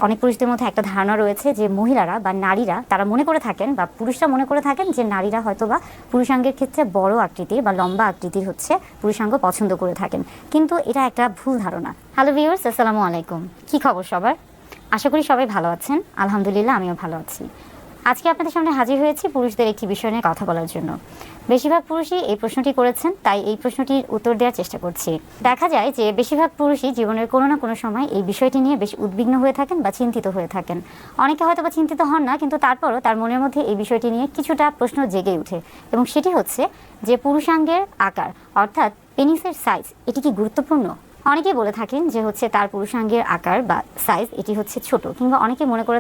অনেক পুরুষদের মধ্যে একটা ধারণা রয়েছে যে মহিলারা বা নারীরা তারা মনে করে থাকেন বা পুরুষরা মনে করে থাকেন যে নারীরা হয়তো বা পুরুষাঙ্গের ক্ষেত্রে বড় আকৃতির বা লম্বা আকৃতির হচ্ছে পুরুষাঙ্গ পছন্দ করে থাকেন, কিন্তু এটা একটা ভুল ধারণা। হ্যালো ভিউয়ার্স, আসসালামু আলাইকুম। কি খবর সবার? আশা করি সবাই ভালো আছেন। আলহামদুলিল্লাহ, আমিও ভালো আছি। আজকে আপনাদের সামনে হাজির হয়েছি পুরুষদের একটি বিষয় নিয়ে কথা বলার জন্য। বেশিরভাগ পুরুষই এই প্রশ্নটি করেছেন, তাই এই প্রশ্নটির উত্তর দেওয়ার চেষ্টা করছি। দেখা যায় যে বেশিরভাগ পুরুষই জীবনের কোনো না কোনো সময় এই বিষয়টি নিয়ে বেশ উদ্বিগ্ন হয়ে থাকেন বা চিন্তিত হয়ে থাকেন। অনেকে হয়তো বা চিন্তিত হন না, কিন্তু তারপরও তার মনের মধ্যে এই বিষয়টি নিয়ে কিছুটা প্রশ্ন জেগে ওঠে, এবং সেটি হচ্ছে যে পুরুষাঙ্গের আকার অর্থাৎ পেনিসের সাইজ এটি কি গুরুত্বপূর্ণ? অনেকেই বলে থাকেন যে হচ্ছে তার পুরুষাঙ্গের আকার বা সাইজ এটি হচ্ছে ছোট, কিংবা অনেকে মনে করে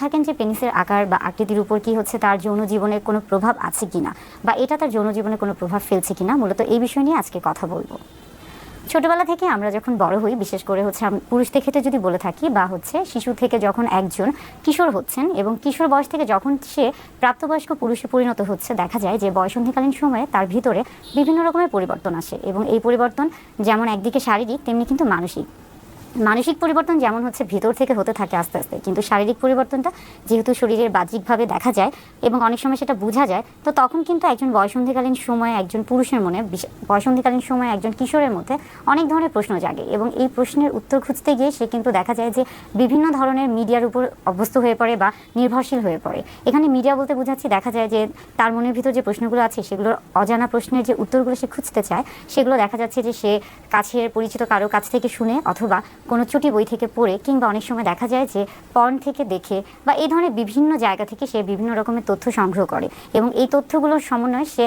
থাকেন যে পেনিসের আকার বা আকৃতির উপর কি হচ্ছে তার যৌন জীবনের কোনো প্রভাব আছে কিনা, বা এটা তার যৌন জীবনে কোনো প্রভাব ফেলছে কিনা। মূলত এই বিষয় নিয়ে আজকে কথা বলবো। ছোটবেলা থেকে আমরা যখন বড় হই, বিশেষ করে হচ্ছে পুরুষদের ক্ষেত্রে যদি বলে থাকি, বা হচ্ছে শিশু থেকে যখন একজন কিশোর হচ্ছেন এবং কিশোর বয়স থেকে যখন সে প্রাপ্তবয়স্ক পুরুষে পরিণত হচ্ছে, দেখা যায় যে বয়সন্ধিকালীন সময়ে তার ভিতরে বিভিন্ন রকমের পরিবর্তন আসে, এবং এই পরিবর্তন যেমন একদিকে শারীরিক তেমনি কিন্তু মানসিক পরিবর্তন যেমন হচ্ছে ভিতর থেকে হতে থাকে আস্তে আস্তে, কিন্তু শারীরিক পরিবর্তনটা যেহেতু শরীরের বাহ্যিকভাবে দেখা যায় এবং অনেক সময় সেটা বোঝা যায়, তো তখন কিন্তু একজন বয়সন্ধিকালীন সময়ে একজন পুরুষের মনে, বয়সন্ধিকালীন সময়ে একজন কিশোরের মধ্যে অনেক ধরনের প্রশ্ন জাগে, এবং এই প্রশ্নের উত্তর খুঁজতে গিয়ে সে কিন্তু দেখা যায় যে বিভিন্ন ধরনের মিডিয়ার উপর অভ্যস্ত হয়ে পড়ে বা নির্ভরশীল হয়ে পড়ে। এখানে মিডিয়া বলতে বোঝাচ্ছি, দেখা যায় যে তার মনের ভিতর যে প্রশ্নগুলো আছে সেগুলোর অজানা প্রশ্নের যে উত্তরগুলো সে খুঁজতে চায়, সেগুলো দেখা যাচ্ছে যে সে কাছের পরিচিত কারো কাছ থেকে শুনে, অথবা কোনো চুটি বই থেকে পড়ে, কিংবা অনেক সময় দেখা যায় যে পর্ন থেকে দেখে, বা এই ধরনের বিভিন্ন জায়গা থেকে সে বিভিন্ন রকমের তথ্য সংগ্রহ করে, এবং এই তথ্যগুলোর সমন্বয়ে সে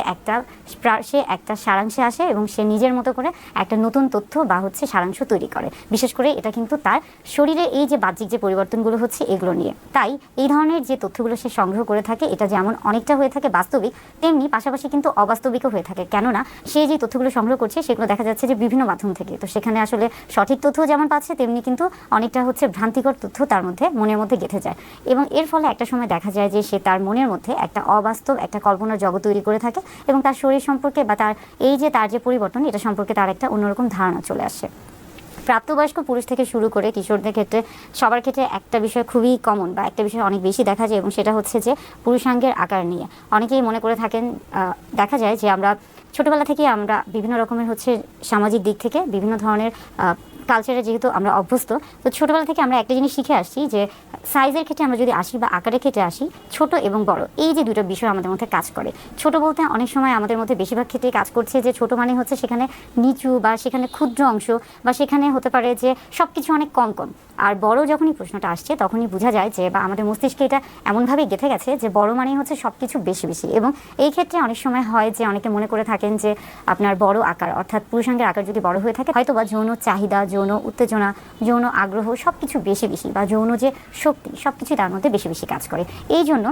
একটা সারাংশে আসে, এবং সে নিজের মতো করে একটা নতুন তথ্য বা হচ্ছে সারাংশ তৈরি করে। বিশেষ করে এটা কিন্তু তার শরীরে এই যে বাহ্যিক যে পরিবর্তনগুলো হচ্ছে এগুলো নিয়ে। তাই এই ধরনের যে তথ্যগুলো সে সংগ্রহ করে থাকে, এটা যেমন অনেকটা হয়ে থাকে বাস্তবিক, তেমনি পাশাপাশি কিন্তু অবাস্তবিকও হয়ে থাকে। কেননা সে যে তথ্যগুলো সংগ্রহ করছে সেগুলো দেখা যাচ্ছে যে বিভিন্ন মাধ্যম থেকে, তো সেখানে আসলে সঠিক তথ্য যেমন পাচ্ছে, তেমনি কিন্তু অনেকটা হচ্ছে ভ্রান্তিকর তথ্য তার মনের মধ্যে গেঁথে যায়, এবং এর ফলে একটা সময় দেখা যায় যে সে তার মনের মধ্যে একটা অবাস্তব একটা কল্পনার জগৎ তৈরি করে থাকে, এবং তার শরীর সম্পর্কে বা তার যে পরিবর্তন, এটা সম্পর্কে তার একটা অন্যরকম ধারণা চলে আসে। প্রাপ্তবয়স্ক পুরুষ থেকে শুরু করে কিশোরদের ক্ষেত্রে সবার ক্ষেত্রে একটা বিষয় খুবই কমন, বা একটা বিষয় অনেক বেশি দেখা যায়, এবং সেটা হচ্ছে যে পুরুষাঙ্গের আকার নিয়ে অনেকেই মনে করে থাকেন। দেখা যায় যে আমরা ছোটোবেলা থেকে আমরা বিভিন্ন রকমের হচ্ছে সামাজিক দিক থেকে বিভিন্ন ধরনের কালচারে যেহেতু আমরা অভ্যস্ত, তো ছোটোবেলা থেকে আমরা একটা জিনিস শিখে আসছি যে সাইজের ক্ষেত্রে আমরা যদি আসি বা আকারের ক্ষেত্রে আসি, ছোট এবং বড় এই যে দুটো বিষয় আমাদের মধ্যে কাজ করে। ছোট বলতে অনেক সময় আমাদের মধ্যে বেশিরভাগ ক্ষেত্রে কাজ করছে যে ছোট মানে হচ্ছে সেখানে নিচু, বা সেখানে ক্ষুদ্র অংশ, বা সেখানে হতে পারে যে সব কিছু অনেক কম। আর বড় যখনই প্রশ্নটা আসছে তখনই বোঝা যায় যে, বা আমাদের মস্তিষ্কে এটা এমনভাবেই গেঁথে গেছে যে বড় মানেই হচ্ছে সব কিছু বেশি, এবং এই ক্ষেত্রে অনেক সময় হয় যে অনেকে মনে করে থাকেন যে আপনার বড় আকার অর্থাৎ পুরুষাঙ্গের আকার যদি বড় হয়ে থাকে, হয়তো বা যৌন চাহিদা, যৌন উত্তেজনা, যৌন আগ্রহ সব কিছু বেশি, বা যৌন যে শক্তি সব কিছুই তার মধ্যে বেশি কাজ করে। এই জন্য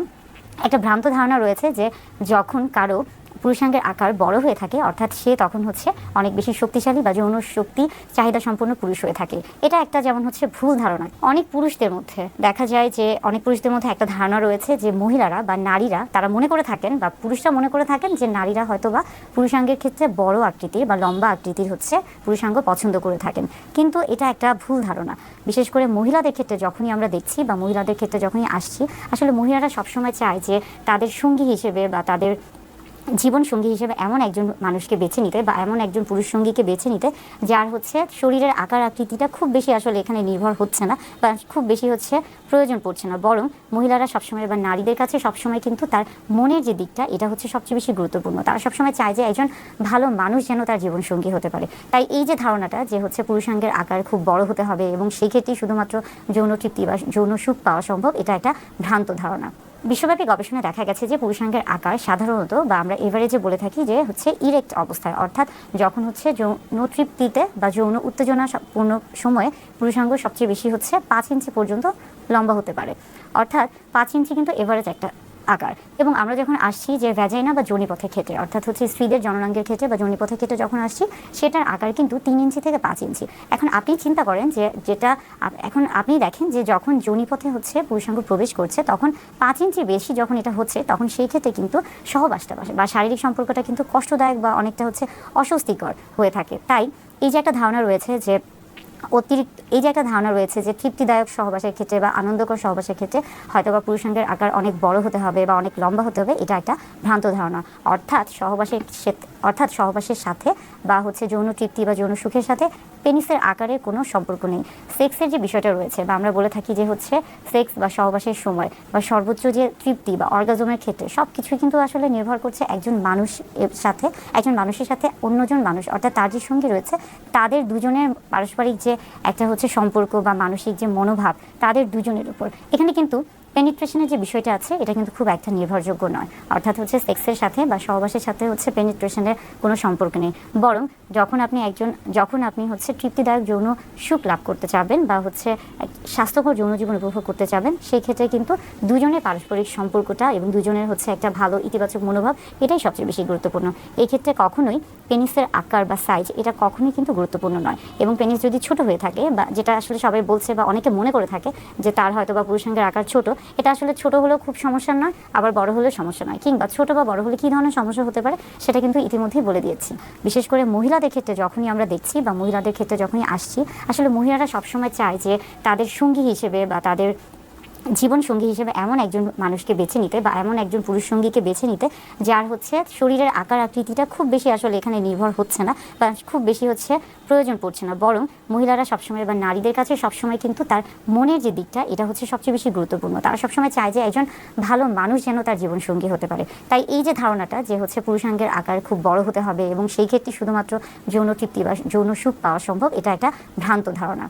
একটা ভ্রান্ত ধারণা রয়েছে যে যখন কারো পুরুষাঙ্গের আকার বড় হয়ে থাকে, অর্থাৎ সে তখন হচ্ছে অনেক বেশি শক্তিশালী বা যৌন শক্তি চাহিদা সম্পন্ন পুরুষ হয়ে থাকে। এটা একটা যেমন হচ্ছে ভুল ধারণা। অনেক পুরুষদের মধ্যে দেখা যায় যে একটা ধারণা রয়েছে যে মহিলারা বা নারীরা তারা মনে করে থাকেন, বা পুরুষরা মনে করে থাকেন যে নারীরা হয়তো বা পুরুষাঙ্গের ক্ষেত্রে বড় আকৃতির বা লম্বা আকৃতির হচ্ছে পুরুষাঙ্গ পছন্দ করে থাকেন, কিন্তু এটা একটা ভুল ধারণা। বিশেষ করে মহিলাদের ক্ষেত্রে যখনই আমরা দেখছি, বা মহিলাদের ক্ষেত্রে যখনই আসছি, আসলে মহিলারা সবসময় চায় যে তাদের সঙ্গী হিসেবে বা তাদের জীবন সঙ্গী হিসেবে এমন একজন মানুষকে বেছে নিতে, বা এমন একজন পুরুষ সঙ্গীকে বেছে নিতে যার হচ্ছে শরীরের আকার আকৃতিটা খুব বেশি আসলে এখানে নির্ভর হচ্ছে না, বা খুব বেশি হচ্ছে প্রয়োজন পড়ছে না, বরং মহিলারা সবসময় বা নারীদের কাছে সবসময় কিন্তু তার মনের যে দিকটা, এটা হচ্ছে সবচেয়ে বেশি গুরুত্বপূর্ণ। তারা সবসময় চায় যে একজন ভালো মানুষ যেন তার জীবন সঙ্গী হতে পারে। তাই এই যে ধারণাটা যে হচ্ছে পুরুষাঙ্গের আকার খুব বড় হতে হবে এবং সেই ক্ষেত্রেই শুধুমাত্র যৌন তৃপ্তি বা যৌন সুখ পাওয়া সম্ভব, এটা একটা ভ্রান্ত ধারণা। বিশ্বব্যাপী গবেষণায় দেখা গেছে যে পুরুষাঙ্গের আকার সাধারণত, বা আমরা এভারেজে বলে থাকি যে হচ্ছে ইরেক্ট অবস্থায়, অর্থাৎ যখন হচ্ছে যৌন তৃপ্তিতে বা যৌন উত্তেজনাপূর্ণ সময়ে পুরুষাঙ্গ সবচেয়ে বেশি হচ্ছে 5 ইঞ্চি পর্যন্ত লম্বা হতে পারে, অর্থাৎ 5 ইঞ্চি কিন্তু এভারেজ একটা আকার। এবং আমরা যখন আসছি যে ভ্যাজাইনা বা যোনিপথের ক্ষেত্রে, অর্থাৎ হচ্ছে স্ত্রীদের জননাঙ্গের ক্ষেত্রে বা যোনিপথের ক্ষেত্রে যখন আসছি, সেটার আকার কিন্তু 3 ইঞ্চি থেকে 5 ইঞ্চি। এখন আপনি চিন্তা করেন যে এখন আপনি দেখেন যে যখন যোনিপথে হচ্ছে পুরুষাঙ্গ প্রবেশ করছে, তখন 5 ইঞ্চি বেশি যখন এটা হচ্ছে, তখন সেই ক্ষেত্রে কিন্তু সহবাসটা বা শারীরিক সম্পর্কটা কিন্তু কষ্টদায়ক বা অনেকটা হচ্ছে অস্বস্তিকর হয়ে থাকে। তাই এই যে একটা ধারণা রয়েছে যে অতিরিক্ত এই যে একটা ধারণা রয়েছে যে তৃপ্তিদায়ক সহবাসের ক্ষেত্রে বা আনন্দকর সহবাসের ক্ষেত্রে হয়তো বা পুরুষাঙ্গের আকার অনেক বড় হতে হবে বা অনেক লম্বা হতে হবে, এটা একটা ভ্রান্ত ধারণা। অর্থাৎ সহবাসের সাথে বা হচ্ছে যৌন তৃপ্তি বা যৌন সুখের সাথে পেনিসের আকারের কোনো সম্পর্ক নেই। সেক্সের যে বিষয়টা রয়েছে বা আমরা বলে থাকি যে হচ্ছে সেক্স বা সহবাসের সময় বা সর্বোচ্চ যে তৃপ্তি বা অর্গাজমের ক্ষেত্রে সব কিছুই কিন্তু আসলে নির্ভর করছে একজন মানুষের সাথে অন্যজন মানুষ, অর্থাৎ তার যে সঙ্গী রয়েছে তাদের দুজনের পারস্পরিক যে একটা হচ্ছে সম্পর্ক বা মানসিক যে মনোভাব তাদের দুজনের উপর। এখানে কিন্তু পেনিট্রেশনের যে বিষয়টা আছে এটা কিন্তু খুব একটা নির্ভরযোগ্য নয়। অর্থাৎ হচ্ছে সেক্সের সাথে বা সহবাসের সাথে হচ্ছে পেনিট্রেশনের কোনো সম্পর্ক নেই, বরং যখন আপনি হচ্ছে তৃপ্তিদায়ক যৌন সুখ লাভ করতে চাবেন বা হচ্ছে স্বাস্থ্যকর যৌন জীবন উপভোগ করতে চাবেন, সেই ক্ষেত্রে কিন্তু দুজনের পারস্পরিক সম্পর্কটা এবং দুজনের হচ্ছে একটা ভালো ইতিবাচক মনোভাব এটাই সবচেয়ে বেশি গুরুত্বপূর্ণ। এই ক্ষেত্রে কখনোই পেনিসের আকার বা সাইজ এটা কখনোই কিন্তু গুরুত্বপূর্ণ নয়। এবং পেনিস যদি ছোট হয়ে থাকে বা যেটা আসলে সবাই বলছে বা অনেকে মনে করে থাকে যে তার হয়তো বা পুরুষাঙ্গের আকার ছোট, এটা আসলে ছোট হলেও খুব সমস্যা নয়, আবার বড় হলেও সমস্যা নয়, কিংবা ছোট বা বড় হলে কী ধরনের সমস্যা হতে পারে সেটা কিন্তু ইতিমধ্যেই বলে দিয়েছি। বিশেষ করে মহিলাদের ক্ষেত্রে যখনই আমরা দেখছি বা মহিলাদের ক্ষেত্রে যখনই আসছি, আসলে মহিলারা সবসময় চায় যে তাদের সঙ্গী হিসেবে বা তাদের জীবন সঙ্গী হিসেবে এমন একজন মানুষকে বেছে নিতে বা এমন একজন পুরুষ সঙ্গীকে বেছে নিতে যার হচ্ছে শরীরের আকার আকৃতিটা খুব বেশি আসলে এখানে নির্ভর হচ্ছে না বা খুব বেশি হচ্ছে প্রয়োজন পড়ছে না, বরং মহিলারা সবসময় বা নারীদের কাছে সবসময় কিন্তু তার মনের যে দিকটা এটা হচ্ছে সবচেয়ে বেশি গুরুত্বপূর্ণ। তারা সবসময় চায় যে একজন ভালো মানুষ যেন তার জীবন সঙ্গী হতে পারে। তাই এই যে ধারণাটা যে হচ্ছে পুরুষাঙ্গের আকার খুব বড় হতে হবে এবং সেই ক্ষেত্রে শুধুমাত্র যৌন তৃপ্তি বা যৌন সুখ পাওয়া সম্ভব, এটা একটা ভ্রান্ত ধারণা।